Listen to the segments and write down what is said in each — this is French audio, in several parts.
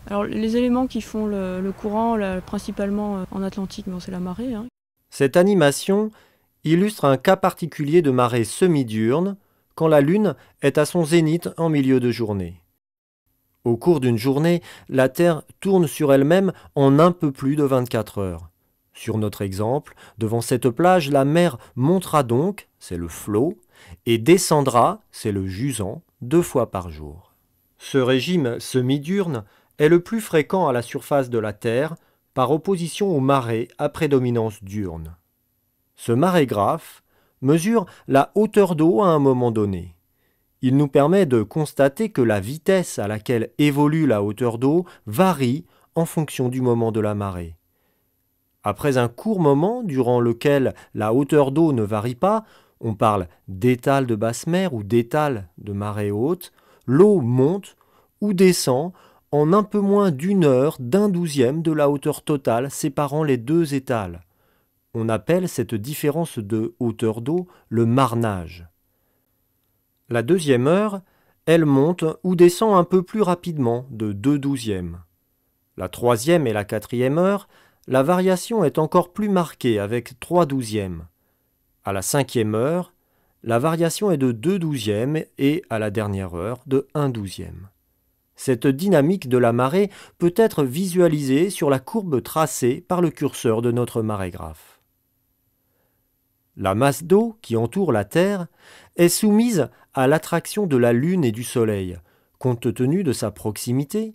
Alors les éléments qui font le courant, là, principalement en Atlantique, bon, c'est la marée, hein. Cette animation illustre un cas particulier de marée semi-diurne quand la Lune est à son zénith en milieu de journée. Au cours d'une journée, la Terre tourne sur elle-même en un peu plus de 24 heures. Sur notre exemple, devant cette plage, la mer montera donc, c'est le flot, et descendra, c'est le jusant, 2 fois par jour. Ce régime semi-diurne est le plus fréquent à la surface de la Terre, par opposition aux marées à prédominance diurne. Ce marégraphe mesure la hauteur d'eau à un moment donné. Il nous permet de constater que la vitesse à laquelle évolue la hauteur d'eau varie en fonction du moment de la marée. Après un court moment durant lequel la hauteur d'eau ne varie pas, on parle d'étale de basse mer ou d'étale de marée haute, l'eau monte ou descend en un peu moins d'une heure d'un douzième de la hauteur totale séparant les deux étales. On appelle cette différence de hauteur d'eau le marnage. La deuxième heure, elle monte ou descend un peu plus rapidement, de 2/12. La troisième et la quatrième heure, la variation est encore plus marquée avec 3/12. À la cinquième heure, la variation est de 2/12 et à la dernière heure de 1/12. Cette dynamique de la marée peut être visualisée sur la courbe tracée par le curseur de notre marégraphe. La masse d'eau qui entoure la Terre est soumise à l'attraction de la Lune et du Soleil. Compte tenu de sa proximité,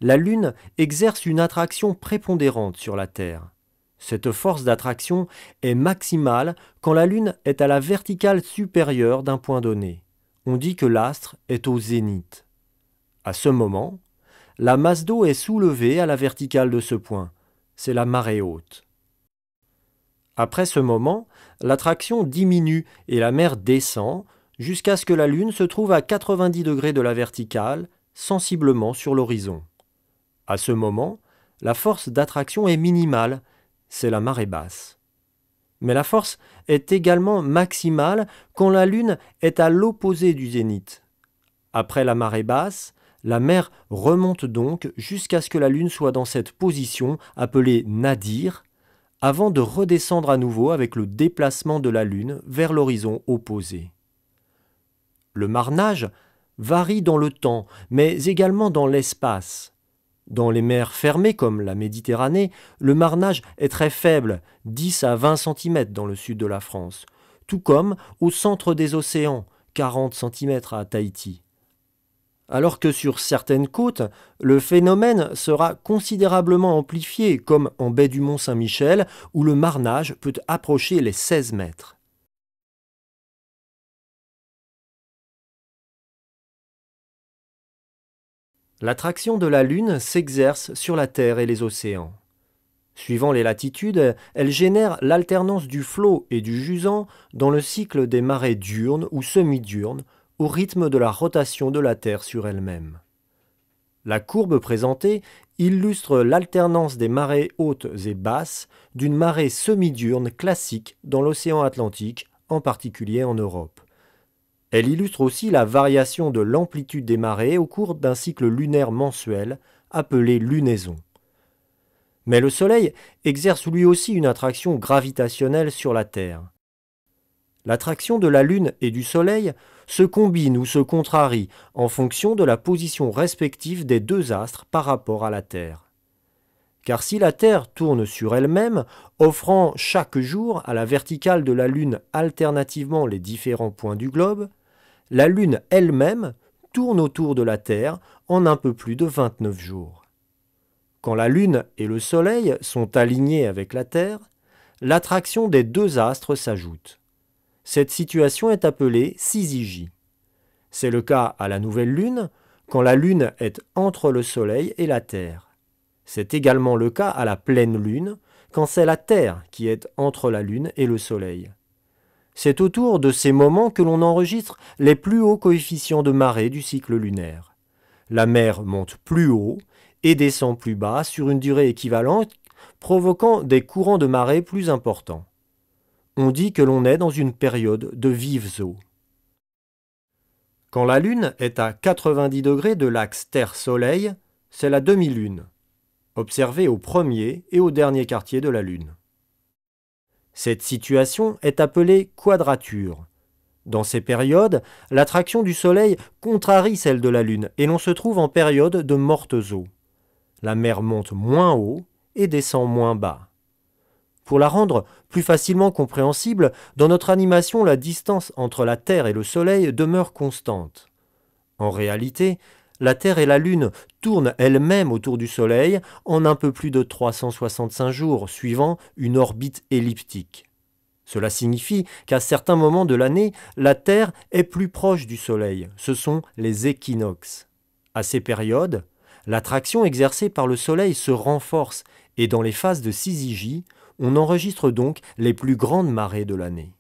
la Lune exerce une attraction prépondérante sur la Terre. Cette force d'attraction est maximale quand la Lune est à la verticale supérieure d'un point donné. On dit que l'astre est au zénith. À ce moment, la masse d'eau est soulevée à la verticale de ce point. C'est la marée haute. Après ce moment, l'attraction diminue et la mer descend jusqu'à ce que la Lune se trouve à 90 degrés de la verticale, sensiblement sur l'horizon. À ce moment, la force d'attraction est minimale, c'est la marée basse. Mais la force est également maximale quand la Lune est à l'opposé du zénith. Après la marée basse, la mer remonte donc jusqu'à ce que la Lune soit dans cette position appelée nadir, avant de redescendre à nouveau avec le déplacement de la Lune vers l'horizon opposé. Le marnage varie dans le temps, mais également dans l'espace. Dans les mers fermées comme la Méditerranée, le marnage est très faible, 10 à 20 cm dans le sud de la France, tout comme au centre des océans, 40 cm à Tahiti. Alors que sur certaines côtes, le phénomène sera considérablement amplifié, comme en baie du Mont-Saint-Michel, où le marnage peut approcher les 16 mètres. L'attraction de la Lune s'exerce sur la Terre et les océans. Suivant les latitudes, elle génère l'alternance du flot et du jusant dans le cycle des marées diurnes ou semi-diurnes, au rythme de la rotation de la Terre sur elle-même. La courbe présentée illustre l'alternance des marées hautes et basses d'une marée semi-diurne classique dans l'océan Atlantique, en particulier en Europe. Elle illustre aussi la variation de l'amplitude des marées au cours d'un cycle lunaire mensuel, appelé lunaison. Mais le Soleil exerce lui aussi une attraction gravitationnelle sur la Terre. L'attraction de la Lune et du Soleil se combine ou se contrarie en fonction de la position respective des deux astres par rapport à la Terre. Car si la Terre tourne sur elle-même, offrant chaque jour à la verticale de la Lune alternativement les différents points du globe, la Lune elle-même tourne autour de la Terre en un peu plus de 29 jours. Quand la Lune et le Soleil sont alignés avec la Terre, l'attraction des deux astres s'ajoute. Cette situation est appelée syzygie. C'est le cas à la nouvelle Lune, quand la Lune est entre le Soleil et la Terre. C'est également le cas à la pleine Lune, quand c'est la Terre qui est entre la Lune et le Soleil. C'est autour de ces moments que l'on enregistre les plus hauts coefficients de marée du cycle lunaire. La mer monte plus haut et descend plus bas sur une durée équivalente, provoquant des courants de marée plus importants. On dit que l'on est dans une période de vives eaux. Quand la Lune est à 90 degrés de l'axe Terre-Soleil, c'est la demi-lune, observée au premier et au dernier quartier de la Lune. Cette situation est appelée quadrature. Dans ces périodes, l'attraction du Soleil contrarie celle de la Lune et l'on se trouve en période de mortes eaux. La mer monte moins haut et descend moins bas. Pour la rendre plus facilement compréhensible, dans notre animation, la distance entre la Terre et le Soleil demeure constante. En réalité, la Terre et la Lune tournent elles-mêmes autour du Soleil en un peu plus de 365 jours, suivant une orbite elliptique. Cela signifie qu'à certains moments de l'année, la Terre est plus proche du Soleil. Ce sont les équinoxes. À ces périodes, l'attraction exercée par le Soleil se renforce et dans les phases de syzygie, on enregistre donc les plus grandes marées de l'année.